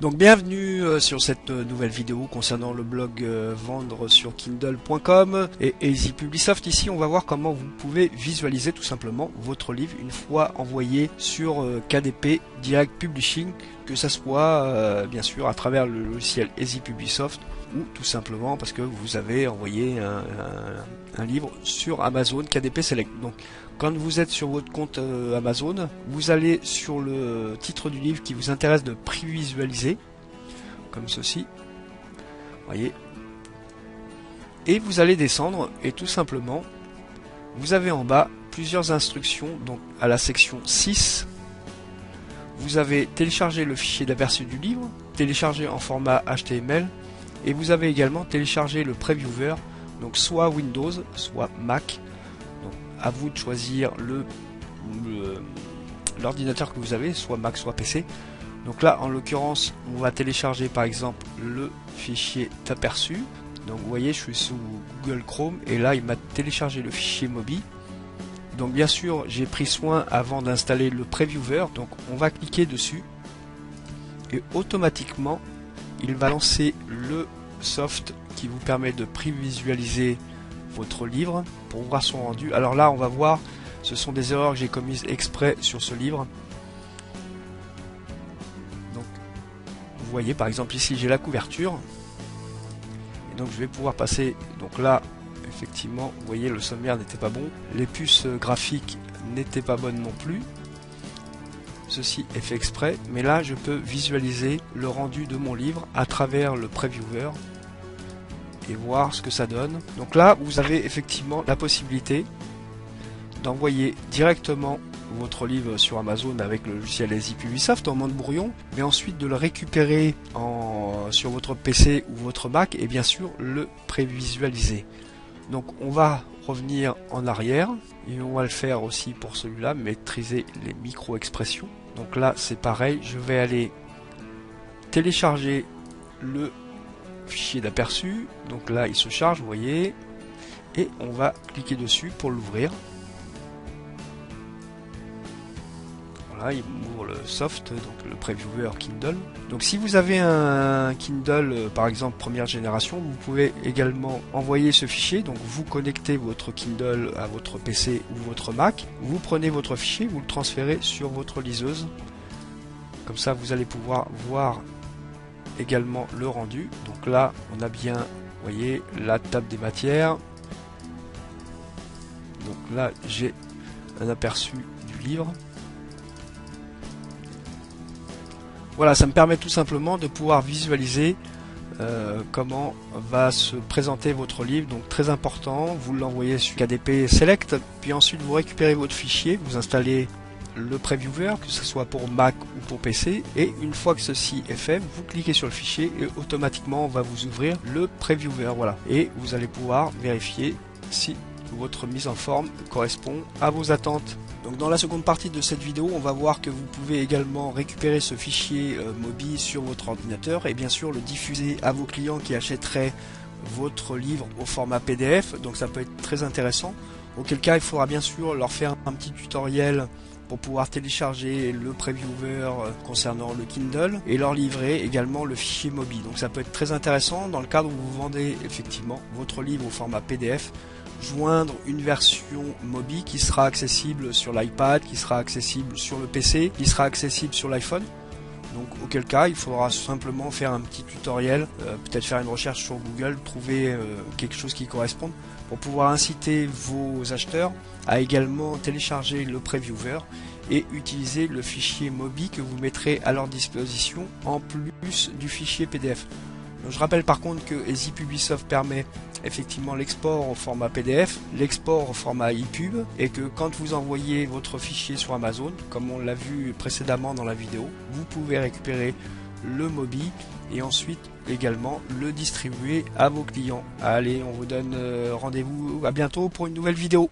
Donc bienvenue sur cette nouvelle vidéo concernant le blog vendre sur kindle.com et Easy Publisoft. Ici on va voir comment vous pouvez visualiser tout simplement votre livre une fois envoyé sur KDP Direct Publishing, que ça soit bien sûr à travers le logiciel Easy Publisoft ou tout simplement parce que vous avez envoyé un livre sur Amazon KDP Select. Donc quand vous êtes sur votre compte Amazon, vous allez sur le titre du livre qui vous intéresse de prévisualiser, comme ceci, voyez, et vous allez descendre et tout simplement, vous avez en bas plusieurs instructions. Donc à la section 6, vous avez téléchargé le fichier d'aperçu du livre, téléchargé en format HTML, et vous avez également téléchargé le previewer, donc soit Windows, soit Mac. Donc à vous de choisir l'ordinateur que vous avez, soit Mac, soit PC. Donc là, en l'occurrence, on va télécharger par exemple le fichier d'aperçu. Donc vous voyez, je suis sous Google Chrome et là, il m'a téléchargé le fichier Mobi. Donc bien sûr, j'ai pris soin avant d'installer le previewer. Donc on va cliquer dessus et automatiquement, il va lancer le soft qui vous permet de prévisualiser votre livre pour voir son rendu. Alors là, on va voir, ce sont des erreurs que j'ai commises exprès sur ce livre. Donc, vous voyez par exemple ici, j'ai la couverture. Et donc, je vais pouvoir passer. Donc là, effectivement, vous voyez, le sommaire n'était pas bon. Les puces graphiques n'étaient pas bonnes non plus. Ceci est fait exprès, mais là je peux visualiser le rendu de mon livre à travers le previewer et voir ce que ça donne. Donc là vous avez effectivement la possibilité d'envoyer directement votre livre sur Amazon avec le logiciel Easy Publisoft en mode brouillon, mais ensuite de le récupérer sur votre PC ou votre Mac et bien sûr le prévisualiser. Donc on va revenir en arrière et on va le faire aussi pour celui-là, maîtriser les micro-expressions. Donc là c'est pareil, je vais aller télécharger le fichier d'aperçu. Donc là il se charge, vous voyez, et on va cliquer dessus pour l'ouvrir. Voilà, il m'ouvre le soft, donc le previewer Kindle. Donc si vous avez un Kindle par exemple première génération, vous pouvez également envoyer ce fichier. Donc vous connectez votre Kindle à votre PC ou votre Mac, vous prenez votre fichier, vous le transférez sur votre liseuse. Comme ça vous allez pouvoir voir également le rendu. Donc là on a bien, vous voyez, la table des matières. Donc là j'ai un aperçu du livre. Voilà, ça me permet tout simplement de pouvoir visualiser comment va se présenter votre livre. Donc très important, vous l'envoyez sur KDP Select, puis ensuite vous récupérez votre fichier, vous installez le previewer, que ce soit pour Mac ou pour PC, et une fois que ceci est fait, vous cliquez sur le fichier et automatiquement on va vous ouvrir le previewer. Voilà, et vous allez pouvoir vérifier si votre mise en forme correspond à vos attentes. Donc dans la seconde partie de cette vidéo, on va voir que vous pouvez également récupérer ce fichier Mobi sur votre ordinateur et bien sûr le diffuser à vos clients qui achèteraient votre livre au format PDF. Donc ça peut être très intéressant. Auquel cas il faudra bien sûr leur faire un petit tutoriel pour pouvoir télécharger le previewer concernant le Kindle et leur livrer également le fichier Mobi. Donc ça peut être très intéressant dans le cadre où vous vendez effectivement votre livre au format PDF, joindre une version Mobi qui sera accessible sur l'iPad, qui sera accessible sur le PC, qui sera accessible sur l'iPhone. Donc auquel cas il faudra simplement faire un petit tutoriel, peut-être faire une recherche sur Google, trouver quelque chose qui corresponde pour pouvoir inciter vos acheteurs à également télécharger le previewer et utiliser le fichier Mobi que vous mettrez à leur disposition en plus du fichier PDF. Donc, je rappelle par contre que Easy Publisoft permet effectivement l'export au format PDF, l'export au format EPUB, et que quand vous envoyez votre fichier sur Amazon, comme on l'a vu précédemment dans la vidéo, vous pouvez récupérer le Mobi et ensuite également le distribuer à vos clients. Allez, on vous donne rendez-vous à bientôt pour une nouvelle vidéo.